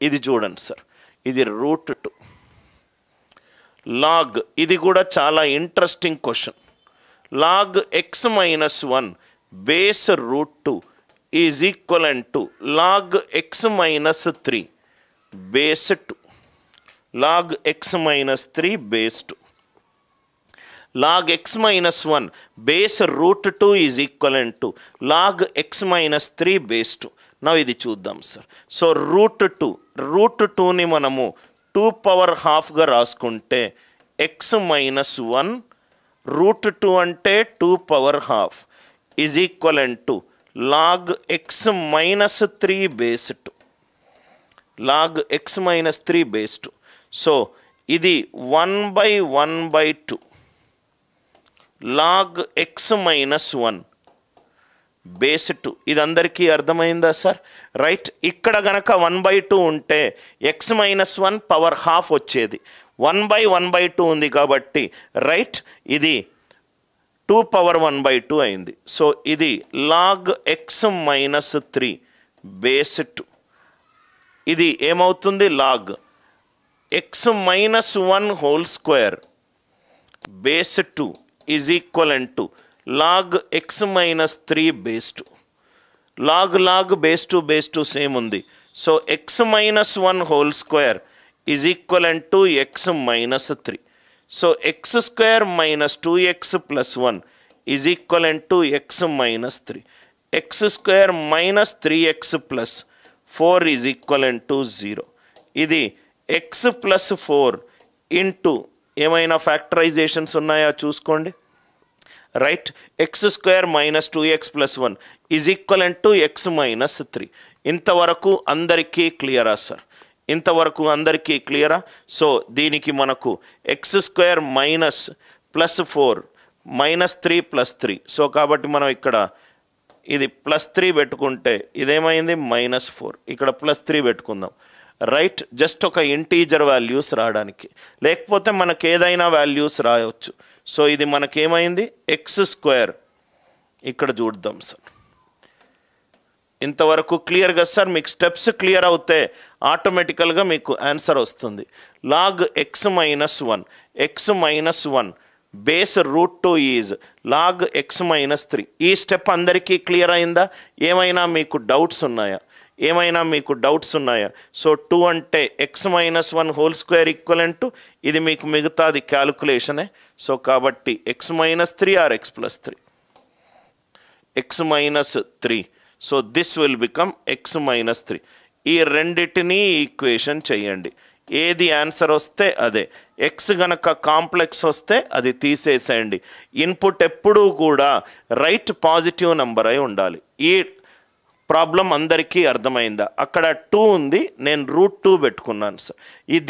ఇది చూడండి సార్, ఇది √2 లాగ్. ఇది కూడా చాలా interesting question. Log x - 1 base √2 is equivalent to log x - 3 base 2. Log x - 3 base 2. Log x - 1 base √2 is equivalent to log x - 3 base 2. నా ఇది చూద్దాం సార్. సో √2ని మనము 2^12గా రాసుకుంటే x - 1 √2 అంటే 2^12 is equivalent to log x - 3 base 2. Log x - 3 base 2. So ఇది 1/1/2 log x - 1 base 2. ఇది అందరికీ అర్థమైందా సార్? రైట్. ఇక్కడ గనక 1/2 ఉంటే x - 1 పవర్ హాఫ్ వచ్చేది. 1/1/2 ఉంది కాబట్టి రైట్, ఇది 2^1/2 అయింది. సో ఇది లాగ్ x - 3 బేస్ 2. ఇది ఏమవుతుంది? Log x - 1 whole square base 2 is equivalent to log x - 3 base 2. Log base 2 same ఉంది. So x - 1 whole square is equivalent to x - 3. So x² - 2x + 1 is equivalent to x - 3. x² - 3x + 4 is equivalent to 0. ఇది x + 4 into ఏమైనా ఫ్యాక్టరైజేషన్స్ ఉన్నాయా చూసుకోండి. Right. x² - 2x + 1 is equivalent to x - 3. ఇంతవరకు అందరికీ క్లియరా sir? ఇంతవరకు అందరికీ క్లియరా? సో దీనికి మనకు x² - +4 -3 + 3. సో కాబట్టి మనం ఇక్కడ ఇది +3 పెట్టుకుంటే ఇదేమైంది -4. ఇక్కడ +3 పెట్టుకుందాం. రైట్. జస్ట్ ఒక ఇంటీజర్ వాల్యూస్ రావడానికి, లేకపోతే మనకు ఏదైనా వాల్యూస్ రాయవచ్చు. సో ఇది మనకేమైంది? x². ఇక్కడ చూద్దాం సార్. ఇంతవరకు క్లియర్ కదా సార్? మీకు స్టెప్స్ క్లియర్ అవుతే ఆటోమేటికల్గా మీకు ఆన్సర్ వస్తుంది. Log x - 1 base √2 is log x - 3. ఈ స్టెప్ అందరికీ క్లియర్ అయిందా? ఏమైనా మీకు డౌట్స్ ఉన్నాయా? సో 2 అంటే x - 1 whole square equivalent to ఇది మీకు మిగతాది క్యాలిక్యులేషనే. సో కాబట్టి x - 3 or x + 3. x - 3. So this will become x - 3. ఈ రెండిటిని ఈక్వేషన్ చేయండి. ఏది ఆన్సర్ వస్తే అదే. ఎక్స్ గనక కాంప్లెక్స్ వస్తే అది తీసేసేయండి. ఇన్పుట్ ఎప్పుడూ కూడా రైట్ పాజిటివ్ నెంబర్ అయి ఉండాలి. ఈ ప్రాబ్లం అందరికీ అర్థమైందా? అక్కడ 2 ఉంది, నేను √2 పెట్టుకున్నాను సార్.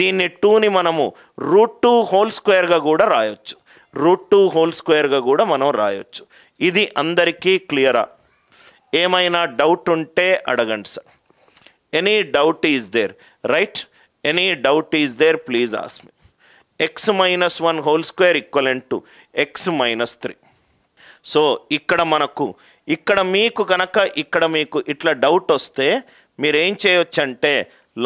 దీన్ని 2ని మనము √2 హోల్ స్క్వేర్గా కూడా రాయొచ్చు. √2 హోల్ స్క్వేర్గా కూడా మనం రాయొచ్చు. ఇది అందరికీ క్లియరా? ఏమైనా డౌట్ ఉంటే అడగండి sir. Any doubt is there? Right. Any doubt is there? Please ask me. x - 1 whole square equivalent to x - 3. So ఇక్కడ మీకు కనుక ఇట్లా డౌట్ వస్తే మీరు ఏం చేయొచ్చు అంటే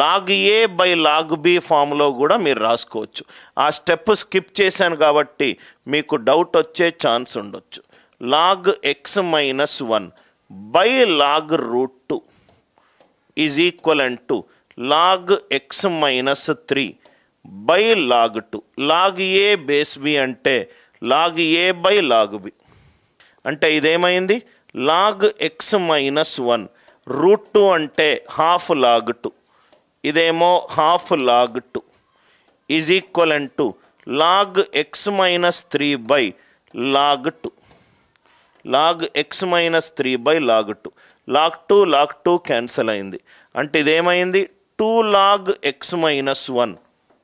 log A by log B ఫామ్లో కూడా మీరు రాసుకోవచ్చు. ఆ స్టెప్ స్కిప్ చేశాను కాబట్టి మీకు డౌట్ వచ్చే ఛాన్స్ ఉండొచ్చు. log x - 1 by log √2 is equivalent to log x - 3 by log 2. log A base B అంటే log A by log B. అంటే ఇదేమైంది? log x - 1 √2 అంటే హాఫ్ log 2, ఇదేమో half log 2 is equivalent to log x - 3 by log 2. log x - 3 by log 2. log 2 cancel అయింది. అంటే ఇదేమైంది? 2 log x - 1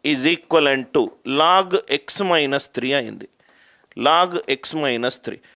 is equivalent to log x - 3 అయింది. log x - 3.